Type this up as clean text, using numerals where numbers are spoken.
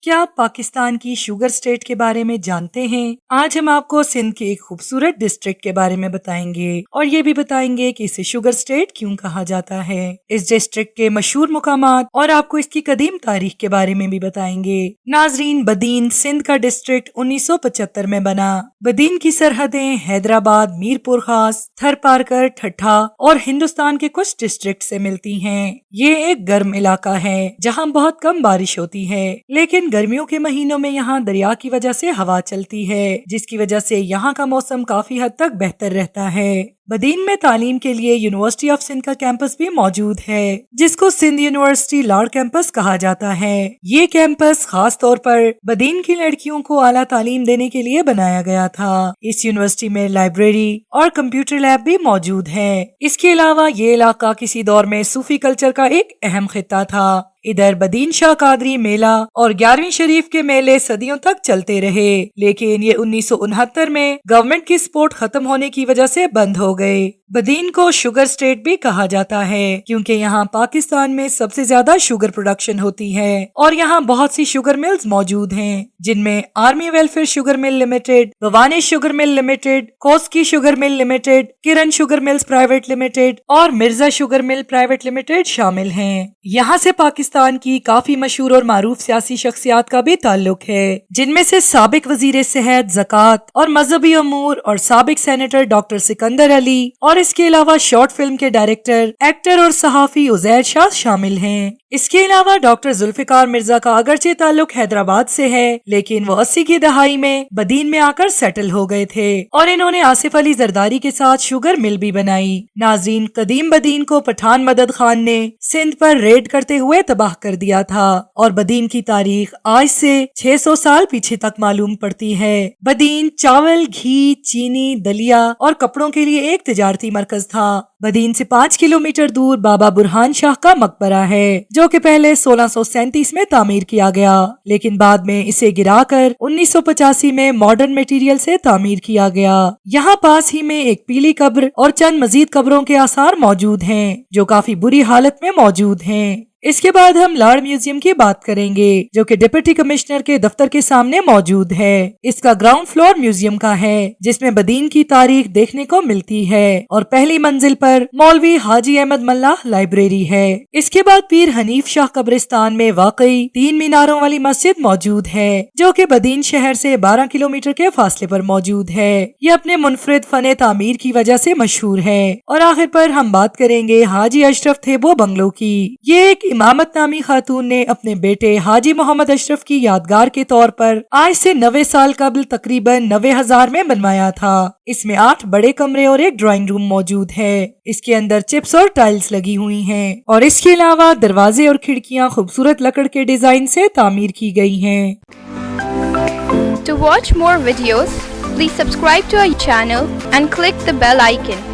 کیا آپ پاکستان کی شوگر اسٹیٹ کے بارے میں جانتے ہیں؟ آج ہم آپ کو سندھ کے ایک خوبصورت ڈسٹرکٹ کے بارے میں بتائیں گے اور یہ بھی بتائیں گے کہ اسے شوگر اسٹیٹ کیوں کہا جاتا ہے۔ اس ڈسٹرکٹ کے مشہور مقامات اور آپ کو اس کی قدیم تاریخ کے بارے میں بھی بتائیں گے۔ ناظرین، بدین سندھ کا ڈسٹرکٹ 1975 میں بنا۔ بدین کی سرحدیں حیدرآباد، میر پور خاص، تھر پارکر، ٹھٹھا اور ہندوستان کے کچھ ڈسٹرکٹ سے ملتی ہیں۔ یہ ایک گرم علاقہ ہے جہاں بہت کم بارش ہوتی ہے، لیکن گرمیوں کے مہینوں میں یہاں دریا کی وجہ سے ہوا چلتی ہے، جس کی وجہ سے یہاں کا موسم کافی حد تک بہتر رہتا ہے۔ بدین میں تعلیم کے لیے یونیورسٹی آف سندھ کا کیمپس بھی موجود ہے، جس کو سندھ یونیورسٹی لاڑ کیمپس کہا جاتا ہے۔ یہ کیمپس خاص طور پر بدین کی لڑکیوں کو اعلیٰ تعلیم دینے کے لیے بنایا گیا تھا۔ اس یونیورسٹی میں لائبریری اور کمپیوٹر لیب بھی موجود ہے۔ اس کے علاوہ یہ علاقہ کسی دور میں صوفی کلچر کا ایک اہم خطہ تھا۔ ادھر بدین شاہ قادری میلہ اور 11ویں شریف کے میلے صدیوں تک چلتے رہے، لیکن یہ 1969 میں گورنمنٹ کی سپورٹ ختم ہونے کی وجہ سے بند ہو گئے۔ بدین کو شوگر اسٹیٹ بھی کہا جاتا ہے کیونکہ یہاں پاکستان میں سب سے زیادہ شوگر پروڈکشن ہوتی ہے اور یہاں بہت سی شوگر ملز موجود ہیں، جن میں army welfare sugar mill limited, Bhawani sugar mill limited, Koski sugar mill limited, Kiran sugar mills private limited اور Mirza sugar mill private limited شامل ہیں۔ یہاں سے پاکستان کی کافی مشہور اور معروف سیاسی شخصیات کا بھی تعلق ہے، جن میں سے سابق وزیر صحت، زکوٰۃ اور مذہبی امور اور سابق سینیٹر ڈاکٹر سکندر علی، اور اس کے علاوہ شارٹ فلم کے ڈائریکٹر، ایکٹر اور صحافی عزیر شاہ شامل ہیں۔ اس کے علاوہ ڈاکٹر ذوالفقار مرزا کا اگرچہ تعلق حیدرآباد سے ہے، لیکن وہ 80 کی دہائی میں بدین میں آ کر سیٹل ہو گئے تھے اور انہوں نے آصف علی زرداری کے ساتھ شوگر مل بھی بنائی۔ ناظرین، قدیم بدین کو پٹھان مدد خان نے سندھ پر ریڈ کرتے ہوئے تباہ کر دیا تھا اور بدین کی تاریخ آج سے 600 سال پیچھے تک معلوم پڑتی ہے۔ بدین چاول، گھی، چینی، دلیا اور کپڑوں کے لیے ایک تجارتی مرکز تھا۔ بدین سے 5 کلومیٹر دور بابا برہان شاہ کا مقبرہ ہے، جو کہ پہلے 1637 میں تعمیر کیا گیا، لیکن بعد میں اسے گرا کر 1985 میں ماڈرن میٹیریل سے تعمیر کیا گیا۔ یہاں پاس ہی میں ایک پیلی قبر اور چند مزید قبروں کے آثار موجود ہیں، جو کافی بری حالت میں موجود ہیں۔ اس کے بعد ہم لاڑ میوزیم کی بات کریں گے، جو کہ ڈپٹی کمشنر کے دفتر کے سامنے موجود ہے۔ اس کا گراؤنڈ فلور میوزیم کا ہے، جس میں بدین کی تاریخ دیکھنے کو ملتی ہے اور پہلی منزل پر مولوی حاجی احمد ملہ لائبریری ہے۔ اس کے بعد پیر حنیف شاہ قبرستان میں واقعی 3 میناروں والی مسجد موجود ہے، جو کہ بدین شہر سے 12 کلومیٹر کے فاصلے پر موجود ہے۔ یہ اپنے منفرد فن تعمیر کی وجہ سے مشہور ہے۔ اور آخر پر ہم بات کریں گے حاجی اشرف تھیبو بنگلو کی۔ یہ ایک امامت نامی خاتون نے اپنے بیٹے حاجی محمد اشرف کی یادگار کے طور پر آج سے 90 سال قبل تقریباً 90,000 میں بنوایا تھا۔ اس میں 8 بڑے کمرے اور ایک ڈرائنگ روم موجود ہے۔ اس کے اندر چپس اور ٹائلز لگی ہوئی ہیں اور اس کے علاوہ دروازے اور کھڑکیاں خوبصورت لکڑ کے ڈیزائن سے تعمیر کی گئی ہیں۔ To watch more videos, please subscribe to our channel and click the bell icon.